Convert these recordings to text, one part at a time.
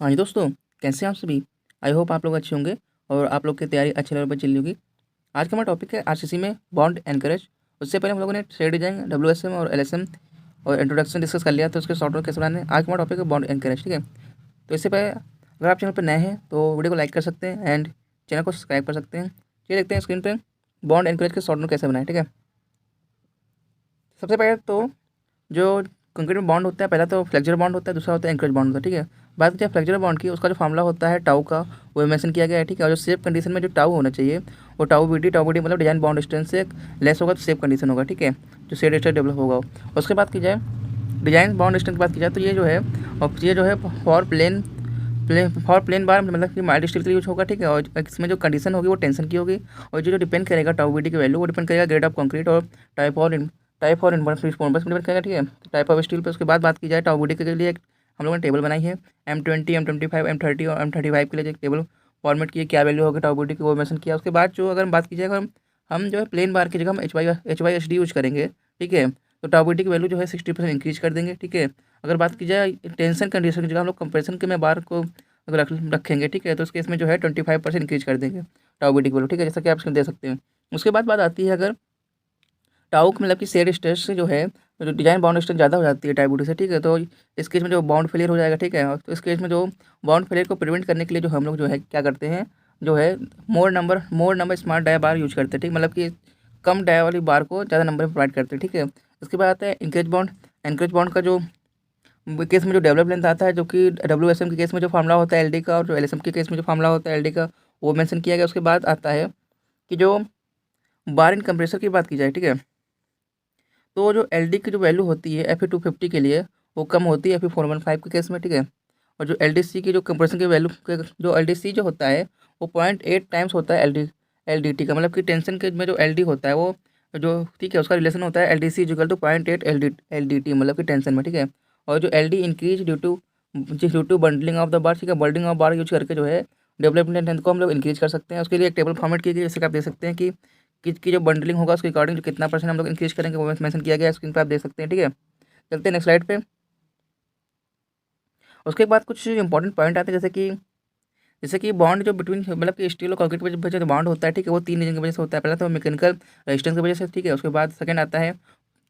हाँ जी दोस्तों, कैसे हैं आप सभी। आई होप आप लोग अच्छे होंगे और आप लोग की तैयारी अच्छे लेवल पर चल रही होगी। आज का हमारा टॉपिक है आरसीसी में बॉन्ड एनकरेज। उससे पहले हम लोगों ने शेयर डिजाइन, डब्ल्यूएसएम और एलएसएम और इंट्रोडक्शन डिस्कस कर लिया था, उसके सॉफ्टवेयर कैसे बनाने हैं। आज का हमारा टॉपिक है बॉन्ड एनकरेज, ठीक है। तो इससे पहले अगर आप चैनल पर नए हैं तो वीडियो को लाइक कर सकते हैं एंड चैनल को सब्सक्राइब कर सकते हैं। ये देखते हैं स्क्रीन पर बॉन्ड एनकरेज के सॉफ्टवेयर कैसे बनाए, ठीक है। सबसे पहले तो जो कंक्रीट में बॉन्ड होता है, पहला तो फ्लेक्चर बॉन्ड होता है, दूसरा होता है एंकरेज बॉन्ड होता है, ठीक है। बात करें फ्लेक्चर बॉन्ड की, उसका जो फार्मूला होता है टाउ का, वो मेंशन किया गया है, ठीक है। और जो सेफ कंडीशन में जो टाउ होना चाहिए वो टाउ बी डी मतलब डिजाइन बॉन्ड स्ट्रेंथ से लेस होगा तो सेफ कंडीशन होगा, ठीक है, जो सेड स्टेट डेवलप होगा। उसके बाद की जाए डिजाइन बॉन्ड स्ट्रेंथ की बात की जाए तो ये जो है, और ये जो है फॉर प्लेन बार मतलब कि माइल्ड स्टील के लिए यूज होगा, ठीक है। और इसमें जो कंडीशन होगी वो टेंशन की होगी, और जो डिपेंड करेगा टाउ बी डी की वैल्यू वो डिपेंड करेगा ग्रेड ऑफ कंक्रीट और टाइप और इन्वर्स रिस्पॉन्स पर डिपेंड करेगा, ठीक है। टाइप ऑफ स्टील पे उसके बाद बात की जाए टाउ बी डी के लिए हम लोगों ने टेबल बनाई है। M20, M25, M30 और M35 के लिए एक टेबल फॉर्मेट की क्या वैल्यू होगी टाउ बी डी की, वो मेंशन किया। उसके बाद जो अगर हम बात की जाए, अगर हम जो है प्लेन बार की जगह हम H Y H D use करेंगे, ठीक है, तो टाउ बी डी की वैल्यू जो है 60% इंक्रीज कर देंगे, ठीक है। अगर बात की जाए टेंशन कंडीशन की जगह हम लोग कंप्रेशन के में बार को अगर रखेंगे, ठीक है, तो उसके इसमें जो है 25% इंक्रीज कर देंगे टाउ बी डी की वैल्यू, ठीक है, जैसा कि आप इसमें दे सकते हैं। उसके बाद बात आती है अगर टाउ मतलब कि शेयर स्ट्रेस से जो है जो डिजाइन बाउंड स्ट्रेंथ ज़्यादा हो जाती है टाइबूटी से, ठीक है, तो इस केस में जो बाउंड फेलियर हो जाएगा, ठीक है। तो इस केस में जो बाउंड फेलियर को प्रिवेंट करने के लिए जो हम लोग जो है क्या करते हैं, जो है मोर नंबर स्मार्ट डाया बार यूज करते हैं, ठीक, मतलब कि कम डाया वाली बार को ज़्यादा नंबर में प्रोवाइड करते हैं, ठीक है। उसके बाद आता है एनकरेज बॉन्ड का जो केस में जो डेवलप लेंथ आता है, जो कि डब्ल्यूएसएम के केस में जो फार्मूला होता है एलडी का, और जो एलएसएम के केस में जो फार्मूला होता है एलडी का, वो मेंशन किया गया। उसके बाद आता है कि जो बार इन कंप्रेसर की बात की जाए, ठीक है, तो जो एल की जो वैल्यू होती है Fe250 के लिए वो कम होती है Fe415 के केस में, ठीक है। और जो LDC की जो कंप्रेशन की वैल्यू जो LDC जो होता है वो 0.8 टाइम्स होता है LDT का, मतलब कि टेंशन के में जो LD होता है वो जो, ठीक है, उसका रिलेशन होता है LDC इक्वल टू 0.8 LDT मतलब कि टेंशन में, ठीक है। और जो LD increase due to bundling of the bar, ठीक है, बंडलिंग ऑफ बार यूज करके जो है डेवलपमेंट लेंथ को हम लोग इंक्रीज कर सकते हैं। उसके लिए एक टेबल फॉर्मेट की गई, जैसे कि आप देख सकते हैं कि जो बंडलिंग होगा उसके अकॉर्डिंग जो कितना परसेंट हम लोग इंक्रीज करेंगे वो मेंशन किया गया है, स्क्रीन पर आप देख सकते हैं, ठीक है। चलते हैं नेक्स्ट स्लाइड पे। उसके बाद कुछ इंपॉर्टेंट पॉइंट आते हैं, जैसे कि बॉन्ड जो बिटवीन मतलब कि स्टील और कंक्रीट के बीच जो बॉन्ड होता है, ठीक है, वो तीन रीजन की वजह से होता है। पहला तो मैकेनिकल रेजिस्टेंस की वजह से, ठीक है। उसके बाद सेकंड आता है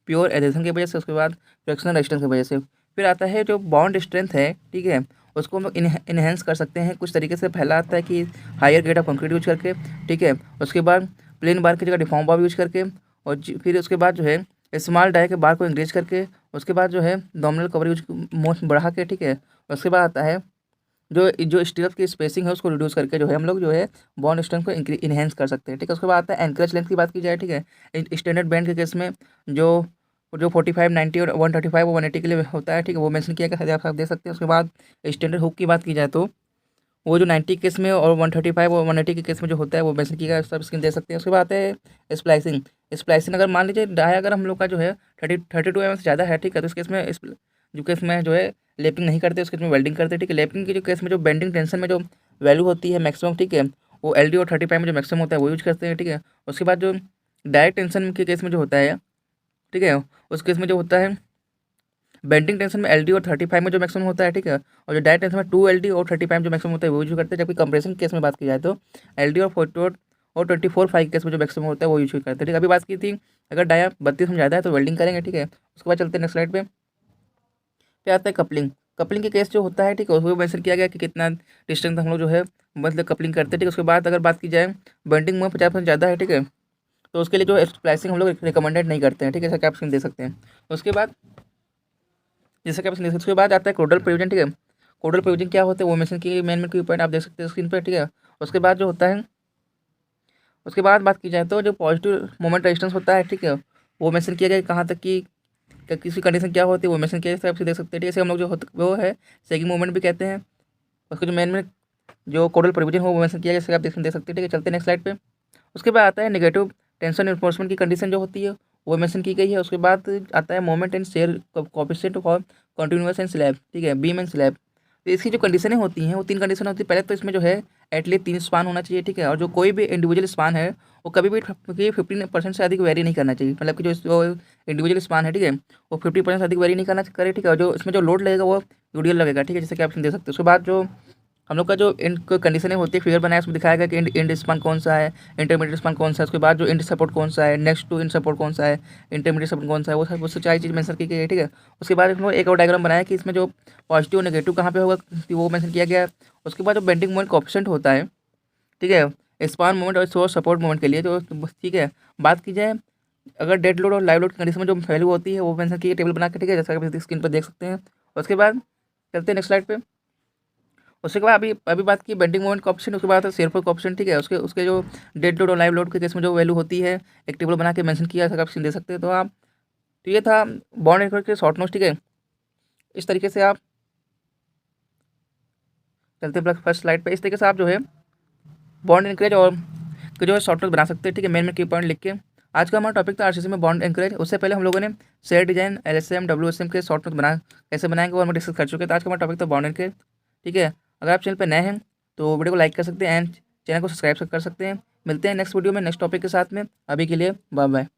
प्योर एडेशन की वजह से, उसके बाद फ्रिक्शनल रेजिस्टेंस की वजह से। फिर आता है जो बॉन्ड स्ट्रेंथ है, ठीक है, उसको हम लोग इन्हेंस कर सकते हैं कुछ तरीके से। पहला आता है कि higher grade of concrete use करके, ठीक है। उसके बाद प्लेन बार की जगह डिफॉर्म बार यूज करके, और फिर उसके बाद जो है स्मॉल डाई के बार को इंक्रीज करके, उसके बाद जो है नॉमिनल कवर यूज मोस्ट बढ़ा के, ठीक है। उसके बाद आता है जो जो स्टील की स्पेसिंग है उसको रिड्यूस करके जो है हम लोग जो है बॉन्ड स्ट्रेंथ को इनहेंस कर सकते हैं, ठीक है। उसके बाद आता है एंकरेज लेंथ की बात की जाए, ठीक है। स्टैंडर्ड बैंड के केस में जो जो 45, 90 और 135 और 180 के लिए होता है, ठीक है, वो मेंशन किया गया है, आप देख सकते हैं। उसके बाद स्टैंडर्ड हुक की बात की जाए तो वो जो 90 केस में और 135 और 180 के केस में जो होता है वो मेंशन किया गया है, सब स्क्रीन दे सकते हैं। उसके बाद आता है स्प्लाइसिंग। स्प्लाइसिंग अगर मान लीजिए डाई अगर हम लोग का जो है 32 mm से ज़्यादा है, ठीक है, तो इस केस में जो केस में जो है लेपिंग नहीं करते, उस केस में वेल्डिंग करते हैं, ठीक है। लेपिंग के जो केस में जो बेंडिंग टेंशन में जो वैल्यू होती है मैक्सिमम, ठीक है, वो LD और 35 में जो मैक्सिमम होता है वो यूज करते हैं, ठीक है। उसके बाद जो डायरेक्ट टेंशन के केस में जो होता है, ठीक है, उस केस में जो होता है बेंडिंग टेंशन में LD और 35 में जो मैक्सिमम होता है, ठीक है, और जो डायरेक्ट टेंशन में 2LD और 35 जो मैक्सिमम होता है वो यूज करते हैं। जबकि कंप्रेशन केस में बात की जाए तो LD और 44 और 24/5 केस में जो मैक्सिमम होता है वो यूज करते हैं, ठीक है। अभी बात की थी अगर डाया 32 में ज़्यादा है तो वेल्डिंग करेंगे, ठीक है। उसके बाद चलते हैं नेक्स्ट स्लाइड पे। फिर आता है कपलिंग। कपलिंग के केस जो होता है, ठीक है, उसको मेंशन किया गया कि कितना डिस्टेंस हम लोग जो है मतलब कपलिंग करते हैं, ठीक है। उसके बाद अगर बात की जाए बेंडिंग में 50% ज़्यादा है, ठीक है, तो उसके लिए जो स्प्लाइसिंग हम लोग रिकमेंडेड नहीं करते हैं, ठीक है, जैसा कि आप स्क्रीन दे सकते हैं। उसके बाद जैसे कि आप स्क्रीन उसके बाद आता है कोडल प्रोविजन, ठीक है। कोडल प्रोविजन क्या होता है वो मेंशन की मेन में की पॉइंट आप देख सकते हैं स्क्रीन पर, ठीक है। उसके बाद जो होता है उसके बाद बात की जाए तो जो पॉजिटिव मोमेंट रेजिस्टेंस होता है, ठीक है, वो मेंशन किया गया है कहाँ तक कि किसी कंडीशन क्या होती है वो मेंशन किया गया है, आप देख सकते हैं, ठीक है। इसे हम लोग जो होता वो है सेगिंग मूवमेंट भी कहते हैं। उसका जो मेन में जो कोडल प्रोविजन हो वो मेंशन किया गया, जैसे आप देख सकते हैं, ठीक है। चलते हैं नेक्स्ट स्लाइड पे। उसके बाद आता है नेगेटिव टेंशन इन्फोर्समेंट की कंडीशन जो होती है वो मेंशन की गई है। उसके बाद आता है moment and share coefficient for continuous and slab, ठीक है, बीम एंड स्लैब। तो इसकी जो कंडीशनें होती हैं वो तीन कंडीशन होती है। पहले तो इसमें जो है एटलीस्ट 3 स्पान होना चाहिए, ठीक है, और जो कोई भी इंडिविजुअल स्पान है वो कभी भी 15% से अधिक वेरी नहीं करना चाहिए, मतलब कि जो इंडिविजुअल स्पान है, ठीक है, वो 50% से अधिक वेरी नहीं करना करे, ठीक है। और जो इसमें जो लोड लगेगा वो यूडीएल लगेगा, ठीक है, जैसे कि आप देख सकते हो। उसके बाद जो हम लोग का जो इंड कंडीशनें होती है, फिगर बनाया उसमें दिखाया गया कि इंड स्पान कौन सा है, इंटरमीडिएट स्पान कौन सा है, उसके बाद जो इंड सपोर्ट कौन सा है, नेक्स्ट टू इंड सपोर्ट कौन सा है, इंटरमीडिएट सपोर्ट कौन सा है, वो सब सारी चीज़ मेंशन की गई है, ठीक है। उसके बाद हम लोग एक और डायग्राम बनाया कि इसमें जो पॉजिटिव नेगेटिव कहाँ पे होगा वो मेंशन किया गया है। उसके बाद जो बेंडिंग मोमेंट कोएफिशिएंट होता है, ठीक है, स्पान मोमेंट और सोर्स सपोर्ट मोमेंट के लिए जो, ठीक है, बात की जाए अगर डेड लोड और लाइव लोड की कंडीशन में जो वैल्यू होती है वो मेंशन की टेबल बना के, ठीक है, जैसा कि आप स्क्रीन पर देख सकते हैं। उसके बाद चलते हैं नेक्स्ट स्लाइड पे। उसके बाद अभी बात की बेंडिंग मोमेंट का ऑप्शन, उसके बाद है शेयर का ऑप्शन, ठीक है। उसके उसके जो डेड लोड और लाइव लोड के केस में जो वैल्यू होती है एक टेबल बना के मेंशन किया, आप दे सकते हैं। तो आप, तो ये था बॉन्ड एंकर के शॉर्ट नोट्स, ठीक है। इस तरीके से आप चलते हैं फर्स्ट स्लाइड पे। इस तरीके से आप जो है बॉन्ड एंकरेज और के जो है शॉर्ट नोट बना सकते हैं, ठीक है, मेन की पॉइंट लिख के। आज का हमारा टॉपिक था आरसीसी में बॉन्ड एंकरेज। उससे पहले हम लोगों ने शेयर डिजाइन, एलएसएम, डब्ल्यूएसएम के शॉर्ट नोट बना कैसे बनाएंगे वो हम डिस्कस कर चुके हैं। तो आज का हमारा टॉपिक था बॉन्ड एंकरेज, ठीक है। अगर आप चैनल पर नए हैं तो वीडियो को लाइक कर सकते हैं एंड चैनल को सब्सक्राइब कर सकते हैं। मिलते हैं नेक्स्ट वीडियो में नेक्स्ट टॉपिक के साथ में। अभी के लिए बाय बाय।